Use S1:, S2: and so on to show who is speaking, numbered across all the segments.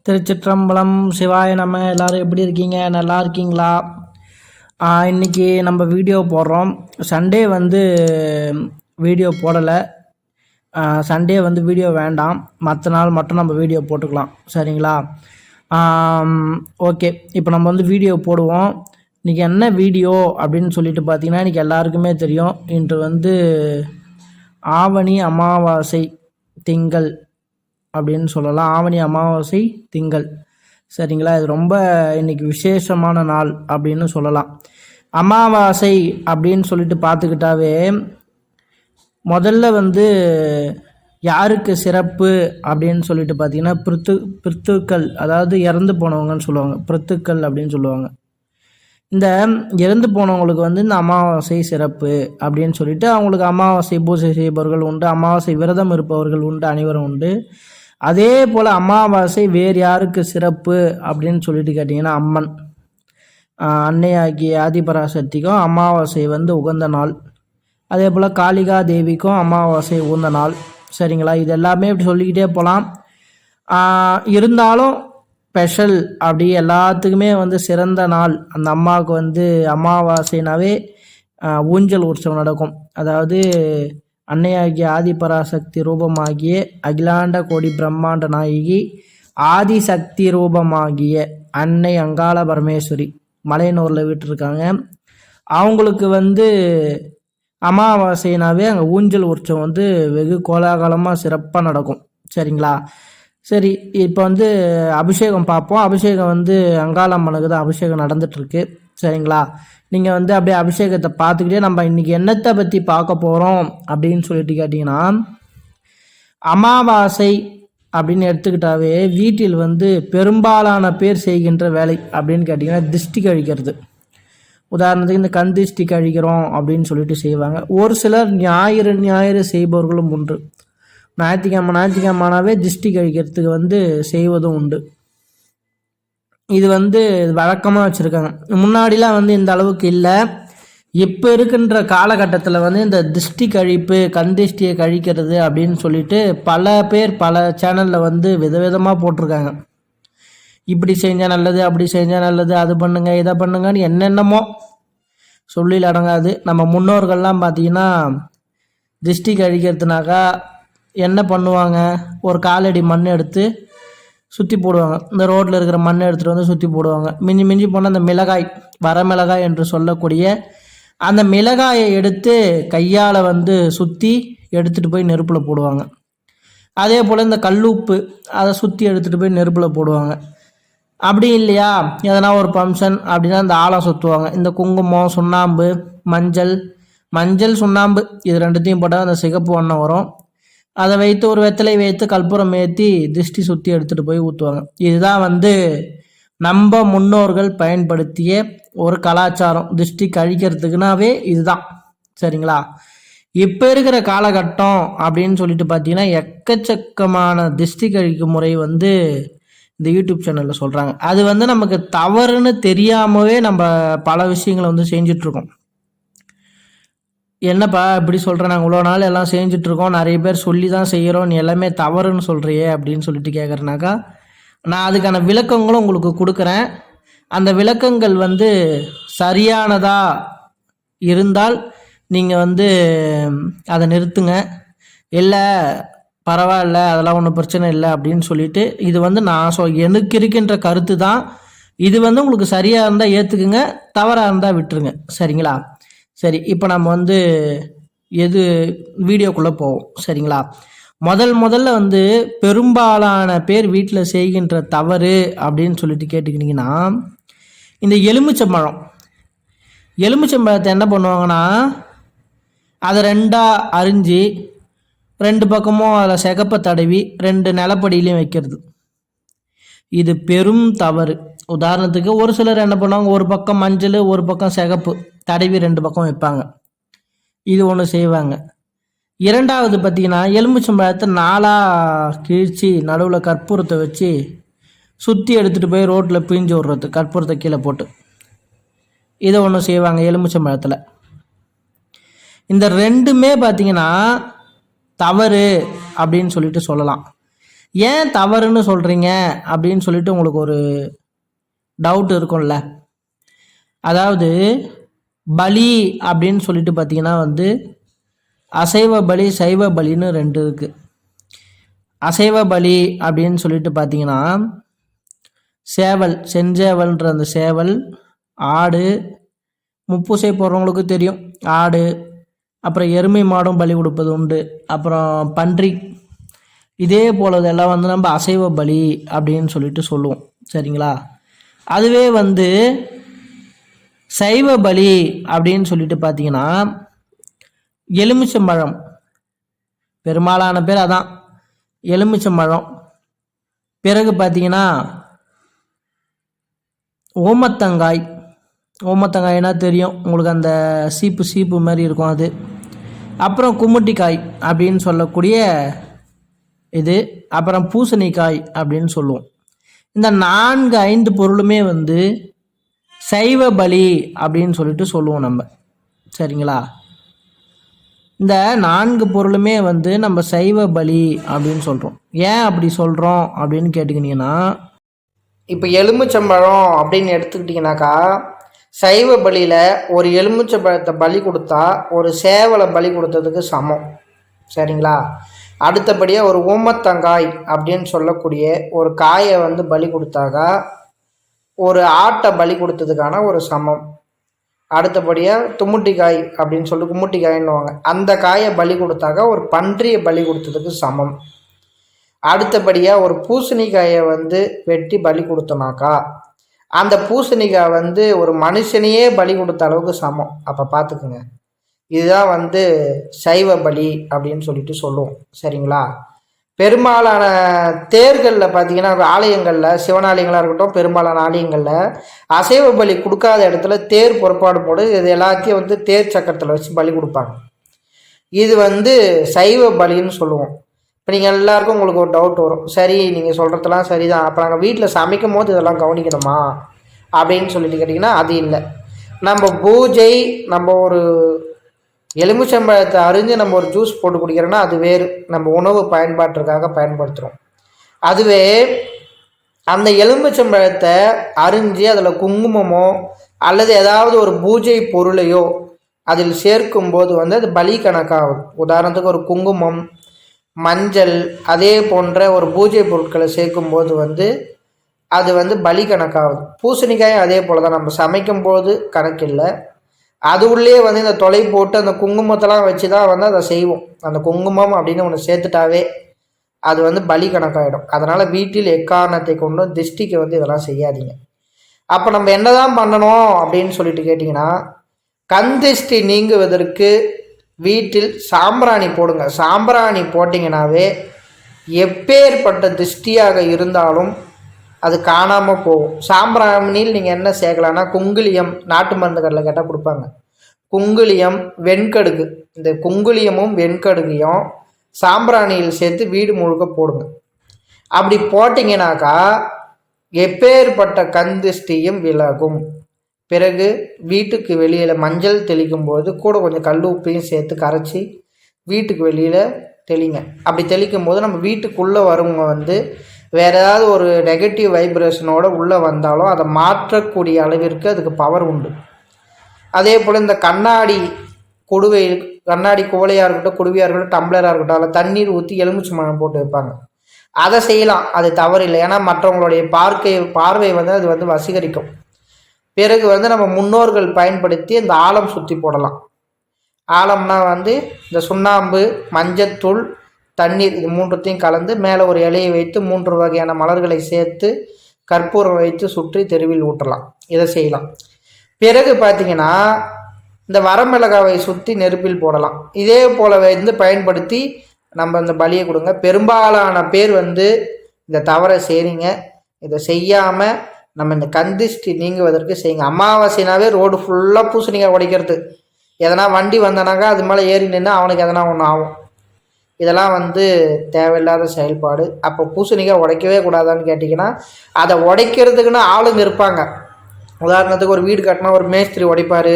S1: திருச்சிற்றம்பலம். சிவாய நம்ம. எல்லோரும் எப்படி இருக்கீங்க? நல்லா இருக்கீங்களா? இன்றைக்கி நம்ம வீடியோ போடுறோம். சண்டே வீடியோ போடலை. சண்டே வீடியோ வேண்டாம், மற்ற நாள் மட்டும் நம்ம வீடியோ போட்டுக்கலாம். சரிங்களா? ஓகே, இப்போ நம்ம வீடியோ போடுவோம். இன்றைக்கி என்ன வீடியோ அப்படின்னு சொல்லிட்டு பார்த்தீங்கன்னா, இன்றைக்கி எல்லாருக்குமே தெரியும், இன்று ஆவணி அமாவாசை திங்கள் அப்படின்னு சொல்லலாம். ஆவணி அமாவாசை திங்கள். சரிங்களா? இது ரொம்ப இன்றைக்கி விசேஷமான நாள் அப்படின்னு சொல்லலாம். அமாவாசை அப்படின்னு சொல்லிட்டு பார்த்துக்கிட்டாவே முதல்ல யாருக்கு சிறப்பு அப்படின்னு சொல்லிட்டு பார்த்தீங்கன்னா, பிருத்துக்கள், அதாவது இறந்து போனவங்கன்னு சொல்லுவாங்க. பிருத்துக்கள் அப்படின்னு சொல்லுவாங்க. இந்த இறந்து போனவங்களுக்கு இந்த அமாவாசை சிறப்பு அப்படின்னு சொல்லிட்டு அவங்களுக்கு அமாவாசை பூஜை செய்பவர்கள் உண்டு, அமாவாசை விரதம் இருப்பவர்கள் உண்டு, அனைவரும் உண்டு. அதே போல் அமாவாசை வேறு யாருக்கு சிறப்பு அப்படின்னு சொல்லிட்டு கேட்டிங்கன்னா, அம்மன் அன்னையாகிய ஆதிபராசக்திக்கும் அமாவாசை உகந்த நாள். அதே போல் காளிகா தேவிக்கும் அமாவாசை உகந்த நாள். சரிங்களா? இது எல்லாமே இப்படி சொல்லிக்கிட்டே போகலாம். இருந்தாலும் ஸ்பெஷல் அப்படி எல்லாத்துக்குமே சிறந்த நாள் அந்த அம்மாவுக்கு அமாவாசைனாவே ஊஞ்சல் உற்சவம் நடக்கும். அதாவது அன்னையாகிய ஆதிபராசக்தி ரூபமாகிய அகிலாண்ட கோடி பிரம்மாண்ட நாயகி ஆதிசக்தி ரூபமாகிய அன்னை அங்காள பரமேஸ்வரி மலையனூரில் விட்டுருக்காங்க. அவங்களுக்கு அமாவாசைனாவே அங்கே ஊஞ்சல் உற்சவம் வெகு கோலாகலமாக சிறப்பாக நடக்கும். சரிங்களா? சரி, இப்போ அபிஷேகம் பார்ப்போம். அபிஷேகம் அங்காளம்மனுக்கு தான் அபிஷேகம் நடந்துகிட்ருக்கு. சரிங்களா? நீங்கள் அப்படியே அபிஷேகத்தை பார்த்துக்கிட்டே நம்ம இன்றைக்கி என்னத்தை பற்றி பார்க்க போகிறோம் அப்படின்னு சொல்லிட்டு கேட்டிங்கன்னா, அமாவாசை அப்படின்னு எடுத்துக்கிட்டாவே வீட்டில் பெரும்பாலான பேர் செய்கின்ற வேலை அப்படின்னு கேட்டிங்கன்னா திருஷ்டி கழிக்கிறது. உதாரணத்துக்கு இந்த கண் திருஷ்டி கழிக்கிறோம் அப்படின்னு சொல்லிட்டு செய்வாங்க. ஒரு சிலர் ஞாயிறு செய்பவர்களும் உண்டு. ஞாயிற்றுக்கிழமைனாவே திருஷ்டி கழிக்கிறதுக்கு செய்வதும் உண்டு. இது வழக்கமாக வச்சுருக்காங்க. முன்னாடிலாம் இந்த அளவுக்கு இல்லை. இப்போ இருக்கின்ற காலகட்டத்தில் இந்த திருஷ்டி கழிப்பு, கண் திருஷ்டியை கழிக்கிறது அப்படின்னு சொல்லிட்டு பல பேர் பல சேனலில் விதவிதமாக போட்டிருக்காங்க. இப்படி செஞ்சால் நல்லது, அப்படி செஞ்சால் நல்லது, அது பண்ணுங்க, இதை பண்ணுங்கன்னு என்னென்னமோ சொல்லில் அடங்காது. நம்ம முன்னோர்கள்லாம் பார்த்திங்கன்னா திருஷ்டி கழிக்கிறதுனாக்கா என்ன பண்ணுவாங்க, ஒரு காலடி மண் எடுத்து சுற்றி போடுவாங்க. இந்த ரோட்டில் இருக்கிற மண்ணை எடுத்துகிட்டு சுற்றி போடுவாங்க. மிஞ்சி போனால் அந்த மிளகாய், வரமிளகாய் என்று சொல்லக்கூடிய அந்த மிளகாயை எடுத்து கையால் சுற்றி எடுத்துகிட்டு போய் நெருப்பில் போடுவாங்க. அதே போல் இந்த கல்லுப்பு அதை சுற்றி எடுத்துகிட்டு போய் நெருப்பில் போடுவாங்க. அப்படி இல்லையா, எதனா ஒரு ஃபங்க்ஷன் அப்படின்னா இந்த ஆழம் சுற்றுவாங்க. இந்த குங்குமம், சுண்ணாம்பு, மஞ்சள் சுண்ணாம்பு இது ரெண்டுத்தையும் போட்டால் அந்த சிகப்பு வண்ணம் வரும். அதை வைத்து ஒரு வெத்தலை வைத்து கற்பூரம் ஏற்றி திருஷ்டி சுற்றி எடுத்துகிட்டு போய் ஊற்றுவாங்க. இதுதான் நம்ம முன்னோர்கள் பயன்படுத்திய ஒரு கலாச்சாரம். திருஷ்டி கழிக்கிறதுக்குனாவே இதுதான். சரிங்களா? இப்போ இருக்கிற காலகட்டம் அப்படின்னு சொல்லிட்டு பார்த்தீங்கன்னா எக்கச்சக்கமான திருஷ்டி கழிக்கும் முறை இந்த யூடியூப் சேனலில் சொல்கிறாங்க. அது நமக்கு தவறுன்னு தெரியாமவே நம்ம பல விஷயங்களை செஞ்சிட்ருக்கோம். என்னப்பா இப்படி சொல்கிறேன், நாங்கள் இவ்வளோ நாள் எல்லாம் செஞ்சிட்ருக்கோம், நிறைய பேர் சொல்லி தான் செய்கிறோம், நீ எல்லாமே தவறுன்னு சொல்கிறியே அப்படின்னு சொல்லிட்டு கேட்குறேனாக்கா, நான் அதுக்கான விளக்கங்களும் உங்களுக்கு கொடுக்குறேன். அந்த விளக்கங்கள் சரியானதாக இருந்தால் நீங்கள் அதை நிறுத்துங்க. இல்லை பரவாயில்ல, அதெல்லாம் ஒன்றும் பிரச்சனை இல்லை அப்படின்னு சொல்லிட்டு, இது நான் எனக்கு இருக்கின்ற கருத்து தான். இது உங்களுக்கு சரியாக இருந்தால் ஏற்றுக்குங்க, தவறாக இருந்தால் விட்டுருங்க. சரிங்களா? சரி, இப்போ நம்ம எது வீடியோக்குள்ளே போவோம். சரிங்களா? முதல்ல பெரும்பாலான பேர் வீட்டில் செய்கின்ற தவறு அப்படின்னு சொல்லிட்டு கேட்டுக்கிட்டிங்கன்னா, இந்த எலுமிச்சம்பழத்தை என்ன பண்ணுவாங்கன்னா, அதை ரெண்டாக அரிஞ்சு ரெண்டு பக்கமும் அதில் சிகப்பை தடவி ரெண்டு நிலப்படியிலையும் வைக்கிறது. இது பெரும் தவறு. உதாரணத்துக்கு ஒரு சிலர் என்ன பண்ணுவாங்க, ஒரு பக்கம் மஞ்சள் ஒரு பக்கம் சிகப்பு தடவி ரெண்டு பக்கம் வைப்பாங்க. இது ஒன்று செய்வாங்க. இரண்டாவது பார்த்தீங்கன்னா, எலுமிச்சம்பழத்தை நாளாக கிழிச்சு நடுவில் கற்பூரத்தை வச்சு சுற்றி எடுத்துகிட்டு போய் ரோட்டில் பிழிஞ்சு விடுறது, கற்பூரத்தை கீழே போட்டு. இதை ஒன்று செய்வாங்க எலுமிச்சம்பழத்தில். இந்த ரெண்டுமே பார்த்தீங்கன்னா தவறு அப்படின்னு சொல்லிட்டு சொல்லலாம். ஏன் தவறுன்னு சொல்கிறீங்க அப்படின்னு சொல்லிட்டு உங்களுக்கு ஒரு டவுட் இருக்கும்ல. அதாவது பலி அப்படின்னு சொல்லிட்டு பார்த்தீங்கன்னா வந்து அசைவ பலி சைவ பலின்னு 2 இருக்குது. அசைவ பலி அப்படின்னு சொல்லிட்டு பார்த்தீங்கன்னா சேவல், செஞ்சேவல்ன்ற அந்த சேவல், ஆடு, முப்பூசை போடுறவங்களுக்கு தெரியும், ஆடு, அப்புறம் எருமை மாடும் பலி கொடுப்பது உண்டு, அப்புறம் பன்றி, இதே போலதெல்லாம் வந்து நம்ம அசைவ பலி அப்படின்னு சொல்லிட்டு சொல்லுவோம். சரிங்களா? அதுவே வந்து சைவ பலி அப்படின்னு சொல்லிட்டு பார்த்தீங்கன்னா எலுமிச்சம்பழம், பெரும்பாலான பேர் அதான் எலுமிச்சம்பழம், பிறகு பார்த்தீங்கன்னா ஓமத்தங்காய், ஓமத்தங்காய்னா தெரியும் உங்களுக்கு, அந்த சீப்பு மாதிரி இருக்கும் அது, அப்புறம் கும்முட்டிக்காய் அப்படின்னு சொல்லக்கூடிய இது, அப்புறம் பூசணிக்காய் அப்படின்னு சொல்லுவோம். இந்த 4-5 பொருளுமே வந்து சைவ பலி அப்படின்னு சொல்லிட்டு சொல்லுவோம் நம்ம. சரிங்களா? இந்த 4 பொருளுமே வந்து நம்ம சைவ பலி அப்படின்னு சொல்கிறோம். ஏன் அப்படி சொல்கிறோம் அப்படின்னு கேட்டுக்கிட்டிங்கன்னா, இப்போ எலுமிச்சம்பழம் அப்படின்னு எடுத்துக்கிட்டிங்கனாக்கா, சைவ பலியில் ஒரு எலுமிச்சம்பழத்தை பலி கொடுத்தா ஒரு சேவலை பலி கொடுத்ததுக்கு சமம். சரிங்களா? அடுத்தபடியாக ஒரு ஊமத்தங்காய் அப்படின்னு சொல்லக்கூடிய ஒரு காயை வந்து பலி கொடுத்தாக்கா ஒரு ஆட்டை பலி கொடுத்ததுக்கான ஒரு சமம். அடுத்தபடியாக தும்முட்டிக்காய் அப்படின்னு சொல்லிட்டு கும்முட்டிக்காயின்னுவாங்க, அந்த காயை பலி கொடுத்தாக்கா ஒரு பன்றியை பலி கொடுத்ததுக்கு சமம். அடுத்தபடியாக ஒரு பூசணிக்காயை வந்து வெட்டி பலி கொடுத்தோனாக்கா அந்த பூசணிக்காய் வந்து ஒரு மனுஷனையே பலி கொடுத்த அளவுக்கு சமம். அப்போ பார்த்துக்குங்க, இதுதான் வந்து சைவ பலி அப்படின்னு சொல்லிட்டு சொல்லுவோம். சரிங்களா? பெரும்பாலான தேர்களில் பார்த்தீங்கன்னா ஆலயங்களில், சிவனாலயங்களாக இருக்கட்டும், பெரும்பாலான ஆலயங்களில் அசைவ பலி கொடுக்காத இடத்துல தேர் புறப்பாடு போடு இது எல்லாத்தையும் வந்து தேர் சக்கரத்தில் வச்சு பலி கொடுப்பாங்க. இது வந்து சைவ பலின்னு சொல்லுவோம். இப்போ நீங்கள் எல்லாருக்கும் உங்களுக்கு ஒரு டவுட் வரும், சரி நீங்கள் சொல்கிறதெல்லாம் சரிதான், அப்போ நாங்கள் வீட்டில் சமைக்கும் போது இதெல்லாம் கவனிக்கணுமா அப்படின்னு சொல்லிட்டு கேட்டிங்கன்னா அது இல்லை. நம்ம பூஜை, நம்ம ஒரு எலுமிச்சம்பழத்தை அரிஞ்சு நம்ம ஒரு ஜூஸ் போட்டு குடிக்கிறோன்னா அது வேறு, நம்ம உணவு பயன்பாட்டிற்காக பயன்படுத்துகிறோம். அதுவே அந்த எலுமிச்சம்பழத்தை அரிஞ்சு அதில் குங்குமமோ அல்லது ஏதாவது ஒரு பூஜை பொருளையோ அதில் சேர்க்கும்போது வந்து அது பலி கணக்காகும். உதாரணத்துக்கு ஒரு குங்குமம், மஞ்சள், அதே போன்ற ஒரு பூஜை பொருட்களை சேர்க்கும்போது வந்து அது வந்து பலி கணக்காகுது. பூசணிக்காயும் அதே போல் தான், நம்ம சமைக்கும் போது கணக்கில்லை, அது உள்ளே வந்து இந்த தொலை போட்டு அந்த குங்குமத்தெல்லாம் வச்சு தான் வந்து அதை செய்வோம். அந்த குங்குமம் அப்படின்னு ஒன்று சேர்த்துட்டாவே அது வந்து பலி கணக்காகிடும். அதனால் வீட்டில் எக்காரணத்தை கொண்டும் திருஷ்டிக்கு வந்து இதெல்லாம் செய்யாதீங்க. அப்போ நம்ம என்ன தான் பண்ணணும் அப்படின்னு சொல்லிட்டு கேட்டிங்கன்னா, கண் திருஷ்டி நீங்குவதற்கு வீட்டில் சாம்பிராணி போடுங்க. சாம்பிராணி போட்டிங்கனாவே எப்பேற்பட்ட திருஷ்டியாக இருந்தாலும் அது காணாமல் போகும். சாம்பிராணியில் நீங்கள் என்ன சேர்க்கலான்னா குங்குலியம், நாட்டு மருந்து கடையில் கேட்டால் கொடுப்பாங்க, குங்குலியம், வெண்கடுகு, இந்த குங்குலியமும் வெண்கடுகையும் சாம்பிராணியில் சேர்த்து வீடு முழுக்க போடுங்க. அப்படி போட்டிங்கனாக்கா எப்பேற்பட்ட கண் திருஷ்டியும் விலகும். பிறகு வீட்டுக்கு வெளியில் மஞ்சள் தெளிக்கும் போது கூட கொஞ்சம் கல் உப்பையும் சேர்த்து கரைச்சி வீட்டுக்கு வெளியில் தெளிங்க. அப்படி தெளிக்கும் போது நம்ம வீட்டுக்குள்ளே வரவங்க வந்து வேறு ஏதாவது ஒரு நெகட்டிவ் வைப்ரேஷனோடு உள்ளே வந்தாலும் அதை மாற்றக்கூடிய அளவிற்கு அதுக்கு பவர் உண்டு. அதே போல் இந்த கண்ணாடி குடுவை, கண்ணாடி குவளையாக இருக்கட்டும், குடுவையாக இருக்கட்டும், டம்ளராக இருக்கட்டும், அதில் தண்ணீர் ஊற்றி எலுமிச்சம்பழம் போட்டு வைப்பாங்க. அதை செய்யலாம், அது தவறு இல்லை. ஏன்னா மற்றவங்களுடைய பார்வை வந்து அது வந்து வசீகரிக்கும். பிறகு வந்து நம்ம முன்னோர்கள் பயன்படுத்தி இந்த ஆலம் சுற்றி போடலாம். ஆலம்னா வந்து இந்த சுண்ணாம்பு, மஞ்சத்தூள், தண்ணீர், இது 3த்தையும் கலந்து மேலே ஒரு இலையை வைத்து 3 வகையான மலர்களை சேர்த்து கற்பூரம் வைத்து சுற்றி தெருவில் ஊற்றலாம். இதை செய்யலாம். பிறகு பார்த்திங்கன்னா இந்த வரமிளகாவை சுற்றி நெருப்பில் போடலாம். இதே போல் வந்து பயன்படுத்தி நம்ம இந்த பலியை கொடுங்க. பெரும்பாலான பேர் வந்து இந்த தவறை செய்கிறீங்க. இதை செய்யாமல் நம்ம இந்த கந்திஷ்டி நீங்குவதற்கு செய்யுங்க. அமாவாசைனாவே ரோடு ஃபுல்லாக பூசணிக்காய் உடைக்கிறது, எதனா வண்டி வந்தனாக்கா அது மேலே ஏறி நின்று அவனுக்கு எதனா ஒன்று ஆகும். இதெல்லாம் வந்து தேவையில்லாத செயல்பாடு. அப்போ பூசணிக்காய் உடைக்கவே கூடாதான்னு கேட்டிங்கன்னா, அதை உடைக்கிறதுக்குன்னு ஆளுங்க இருப்பாங்க. உதாரணத்துக்கு ஒரு வீடு கட்டினா ஒரு மேஸ்திரி உடைப்பார்.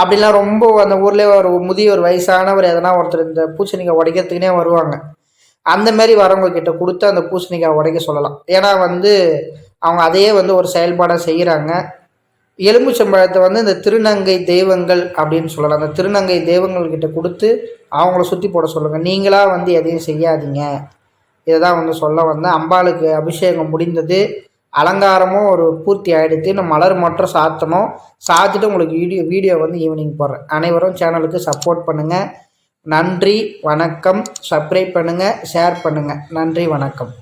S1: அப்படிலாம் ரொம்ப அந்த ஊர்லேயே ஒரு முதிய ஒரு வயசானவர் எதனா ஒருத்தர் இந்த பூசணிக்காய் உடைக்கிறதுக்குனே வருவாங்க. அந்த மாதிரி வரவங்க கிட்ட கொடுத்து அந்த பூசணிக்காய் உடைக்க சொல்லலாம். ஏன்னா வந்து அவங்க அதையே வந்து ஒரு செயல்பாடாக செய்கிறாங்க. எலும்புச்சம்பழத்தை வந்து இந்த திருநங்கை தெய்வங்கள் அப்படின்னு சொல்லலாம். அந்த திருநங்கை தெய்வங்கள் கிட்ட கொடுத்து அவங்கள சுற்றி போட சொல்லுங்கள். நீங்களாக வந்து எதையும் செய்யாதீங்க. இதை தான் வந்து சொல்ல வந்தேன். அம்பாளுக்கு அபிஷேகம் முடிந்தது, அலங்காரமும் ஒரு பூர்த்தி ஆகிடுது. இன்னும் மலர் மட்டும் சாத்தணும். சாத்திட்டு உங்களுக்கு வீடியோ வந்து ஈவினிங் போடுறேன். அனைவரும் சேனலுக்கு சப்போர்ட் பண்ணுங்கள். நன்றி, வணக்கம். சப்ஸ்கிரைப் பண்ணுங்கள், ஷேர் பண்ணுங்கள். நன்றி, வணக்கம்.